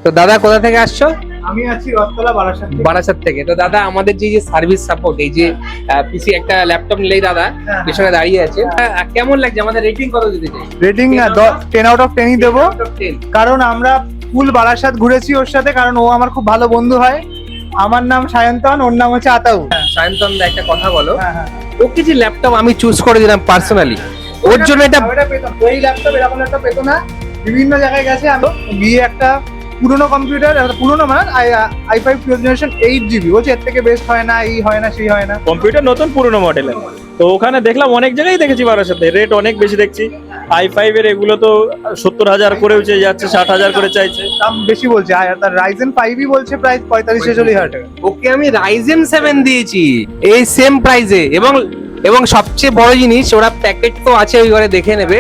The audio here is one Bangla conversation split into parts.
তো দাদা কোথা থেকে আসছো? আমি আছি রথতলা বারাসাত থেকে। বারাসাত থেকে। তো দাদা আমাদের যে সার্ভিস সাপোর্ট, এই যে পিসি একটা ল্যাপটপ নিলেই দাদা হ্যাঁ। পেছনে দাঁড়িয়ে আছে, কেমন লাগছে? আমাদের রেটিং কত দিতে চাই? রেটিং 10 আউট অফ 10ই দেবো, কারণ আমরা ফুল বারাসাত ঘুরেছি ওর সাথে, কারণ ও আমার খুব ভালো বন্ধু হয়। আমার নাম সায়ন্তন, ওর নাম হচ্ছে আতাউ। সায়ন্তন দা একটা কথা বলো, হ্যাঁ হ্যাঁ, ওকে যে ল্যাপটপ আমি চুজ করে দিলাম পার্সোনালি, ওর জন্য এটা ওটা পেতাম, ওই ল্যাপটপ এরকম ল্যাপটপ পেতো না। বিভিন্ন জায়গায় গেছে, আমি গিয়ে একটা পুরোনো কম্পিউটার, পুরোনো মানে i5 জেনারেশন 8GB, বলছে এর থেকে বেস্ট হয় না, এই হয় না, সেই হয় না। কম্পিউটার নতুন পুরনো মডেলের, তো ওখানে দেখলাম অনেক জায়গায় দেখেছি বারাসাতে রেট অনেক বেশি দেখছি। i5 এর এগুলো তো 70,000 করেও চেয়ে যাচ্ছে, 60,000 করে চাইছে। দাম বেশি বলছে, আর তার রাইজেন 5ই বলছে প্রায় 45-46 হাজার টাকা। ওকে আমি রাইজেন 7 দিয়েছি এই সেম প্রাইসে, এবং সবচেয়ে বড় জিনিস, ওরা প্যাকেট তো আছে, ওই ঘরে দেখে নেবে।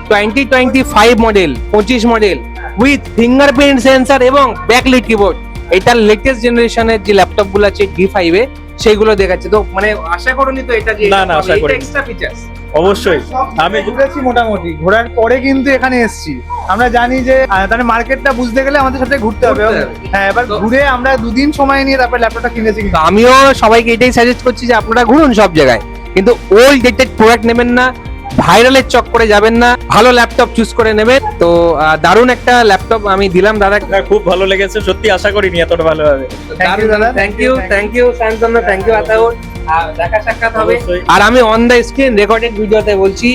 2025 model, 25 model with fingerprint sensor এবং ব্যাকলাইট কিবোর্ড। এটার লেটেস্ট জেনারেশনের যে ল্যাপটপ গুলো আছে D5 এ, সেগুলো দেখাচ্ছে। তো মানে আশা করনি তো এটা যে না, না, আশা করিনি। Extra features. অবশ্যই আমি ঘুরেছি মোটামুটি, ঘোরার পরে কিন্তু এখানে এসেছি। আমরা জানি যে তাহলে মার্কেটটা বুঝতে গেলে আমাদের সাথে ঘুরতে হবে। ঘুরতে হবে। হ্যাঁ, এবার ঘুরে আমরা দুদিন সময় নিয়ে তারপর ল্যাপটপটা কিনেছি। তো আমিও সবাইকে এটাই সাজেস্ট করছি যে আপনারা ঘুরুন সব জায়গায়, কিন্তু ওল্ড ডেটেড প্রোডাক্ট নেবেন না, ভাইরালের চক্করে যাবেন না, ভালো ল্যাপটপ চুজ করে নেবেন। তো দারুণ একটা ল্যাপটপ আমি দিলাম দাদা। না, খুব ভালো লেগেছে, সত্যি আশা করিনি এতটা ভালো হবে। Thank you, দাদা। Thank you Shantanu, thank you Ataur. দেখা সাক্ষাৎ হবে। অবশ্যই। আর আমি অন দ্য স্ক্রিন রেকর্ডেড ভিডিওতে বলছি,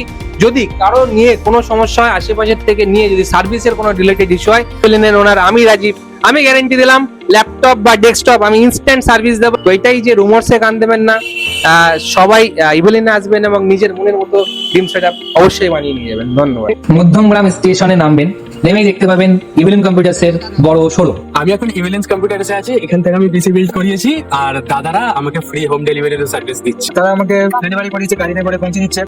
যদি কারো নিয়ে কোনো সমস্যা হয়, আশেপাশের থেকে নিয়ে যদি সার্ভিসের কোনো রিলেটেড ইস্যু হয়, প্লেনের ওনার আমি রাজীব, আমি গ্যারান্টি দিলাম ল্যাপটপ বা ডেস্কটপ আমি ইনস্ট্যান্ট সার্ভিস দেবো। তো এটাই যে রুমার্সে কান দেবেন না, সবাই ইভেলিনে আসবেন এবং নিজের মনের মতো ড্রিম সেটআপ অবশ্যই বানিয়ে নিয়ে যাবেন। ধন্যবাদ। মধ্যমগ্রাম স্টেশনে নামবেন, নেমেই দেখতে পাবেন ইভিলিন কম্পিউটার্সের বড় শোরুম। আমি এখন ইভিলেন্স কম্পিউটার্সে আছি, এখান থেকে আমি পিসি বিল্ড করিয়েছি, আর দাদারা আমাকে ফ্রি হোম ডেলিভারির সার্ভিস দিচ্ছে। তারা আমাকে ডেলিভারি করিয়েছে, গাড়ি নিয়ে করে পৌঁছে দিচ্ছে।